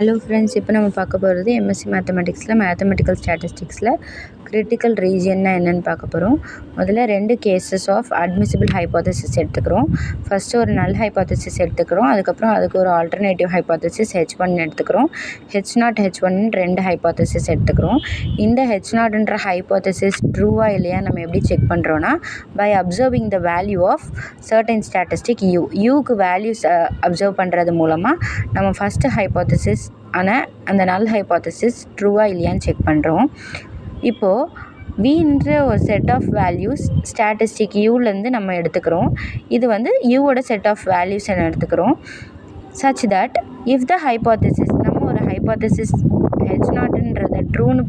Hello friends, இப்போ நம்ம பார்க்க போகிறது எம்எஸ்சி மேத்தமெட்டிக்ஸில் மேத்தமெட்டிக்கல் ஸ்டாட்டிஸ்டிக்ஸில் கிரிட்டிக்கல் ரீஜியன்னா என்னென்னு பார்க்க போகிறோம். முதல்ல 2 கேசஸ் ஆஃப் அட்மிசிபிள் ஹைப்போதசிஸ் எடுத்துக்கிறோம். ஃபஸ்ட்டு ஒரு நல் ஹைப்போதசிஸ் எடுத்துக்கிறோம். அதுக்கப்புறம் அதுக்கு ஒரு ஆல்டர்னேட்டிவ் ஹைப்போதசிஸ் H1 எடுத்துக்கிறோம். H0 H1 2 ஹைப்போதசிஸ் எடுத்துக்கிறோம். இந்த H0ன்ற ஹைப்போதசிஸ் ட்ரூவா இல்லையா நம்ம எப்படி செக் பண்ணுறோன்னா, by observing the value of certain statistic யூக்கு வேல்யூஸ் அப்சர்வ் பண்ணுறது மூலமாக நம்ம ஃபஸ்ட்டு ஹைப்போதசிஸ் ஆனால் அந்த நல் ஹைப்போதசிஸ் ட்ரூவா இல்லையான்னு செக் பண்ணுறோம். இப்போது வின்ற ஒரு செட் ஆஃப் வேல்யூஸ் ஸ்டாட்டிஸ்டிக் யூலேருந்து நம்ம எடுத்துக்கிறோம். இது வந்து யூவோட செட் ஆஃப் வேல்யூஸ் என்ன எடுத்துக்கிறோம். Such that if the hypothesis நம்ம ஒரு ஹைப்போதசிஸ் H0ன்றதை ட்ரூன்னு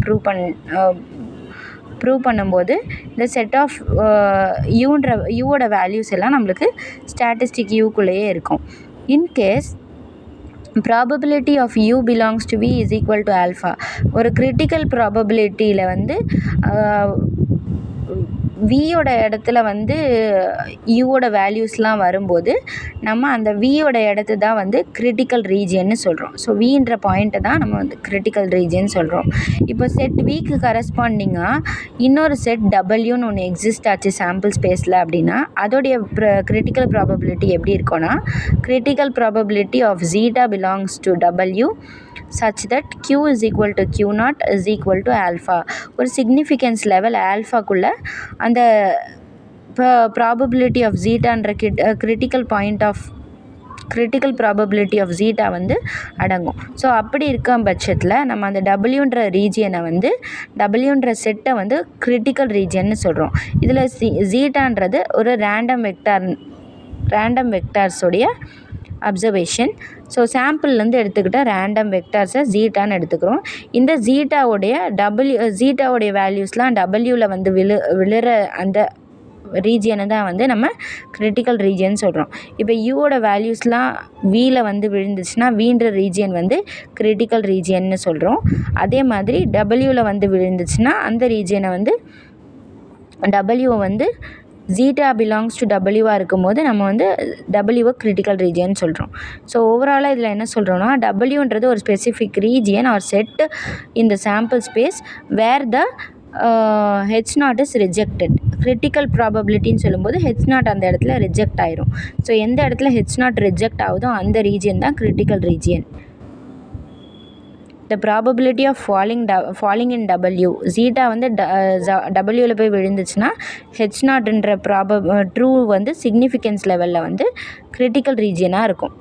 ப்ரூவ் பண்ணும்போது இந்த செட் ஆஃப் யூவோட வேல்யூஸ் எல்லாம் நம்மளுக்கு ஸ்டாட்டிஸ்டிக் யூக்குள்ளேயே இருக்கும். In case probability of u belongs to v is equal to alpha, ஒரு கிரிட்டிக்கல் ப்ராபபிலிட்டியில் வந்து வியோட இடத்துல வந்து யூவோட வேல்யூஸ்லாம் வரும்போது நம்ம அந்த வியோட இடத்த தான் வந்து கிரிட்டிக்கல் ரீஜியன்னு சொல்கிறோம். ஸோ வின்ற பாயிண்ட்டை தான் நம்ம வந்து கிரிட்டிக்கல் ரீஜியன் சொல்கிறோம். இப்போ செட் விக்கு கரஸ்பாண்டிங்காக இன்னொரு செட் டபிள்யூன்னு ஒன்று எக்ஸிஸ்ட் ஆச்சு சாம்பிள் ஸ்பேஸில் அப்படின்னா அதோடைய கிரிட்டிக்கல் ப்ராபபிலிட்டி எப்படி இருக்கும்னா, critical probability of zeta belongs to W such that q is equal to q0 is equal to alpha. ஒரு சிக்னிஃபிகன்ஸ் லெவல் ஆல்ஃபாக்குள்ளே அந்த ப்ராபபிலிட்டி ஆஃப் ஜீட்டான்ற critical point of critical probability of zeta வந்து அடங்கும். So அப்படி இருக்கும் பட்சத்தில் நம்ம அந்த டபிள்யூன்ற ரீஜியனை வந்து டபிள்யூன்ற செட்டை வந்து கிரிட்டிக்கல் ரீஜியன்னு சொல்கிறோம். இதில் ஜீட்டான்றது ஒரு ரேண்டம் வெக்டார்ஸோடைய அப்சர்வேஷன். ஸோ சாம்பிள்லேருந்து எடுத்துக்கிட்டால் ரேண்டம் வெக்டார்ஸை ஜீட்டான்னு எடுத்துக்கிறோம். இந்த ஜீட்டாவுடைய வேல்யூஸ்லாம் டபிள்யூவில் வந்து விழுற அந்த ரீஜியனை தான் வந்து நம்ம கிரிட்டிக்கல் ரீஜியன் சொல்கிறோம். இப்போ யூவோட வேல்யூஸ்லாம் வியில் வந்து விழுந்துச்சுன்னா வின்ற ரீஜியன் வந்து கிரிட்டிக்கல் ரீஜியன்னு சொல்கிறோம். அதே மாதிரி டபிள்யூவில் வந்து விழுந்துச்சுன்னா அந்த ரீஜியனை வந்து டபிள்யூவை வந்து ஜீட்டா பிலாங்ஸ் டு டபிள்யூவாக இருக்கும்போது நம்ம வந்து டபிள்யூவை கிரிட்டிக்கல் ரீஜியன் சொல்கிறோம். ஸோ ஓவராலாக இதில் என்ன சொல்கிறோன்னா, டபிள்யூன்றது ஒரு specific region or set in the sample space where the H0 is rejected. Critical ப்ராபபிலிட்டின்னு சொல்லும்போது H0 அந்த இடத்துல ரிஜெக்ட் ஆயிரும். ஸோ எந்த இடத்துல H0 ரிஜெக்ட் ஆகுதோ அந்த ரீஜியன் தான் critical region. The probability of falling in W, ஜீட்டா வந்து டபிள்யூவில் போய் விழுந்துச்சுன்னா H0ன்ற ட்ரூ வந்து சிக்னிஃபிகன்ஸ் லெவலில் வந்து கிரிட்டிக்கல் ரீஜியனாக இருக்கும்.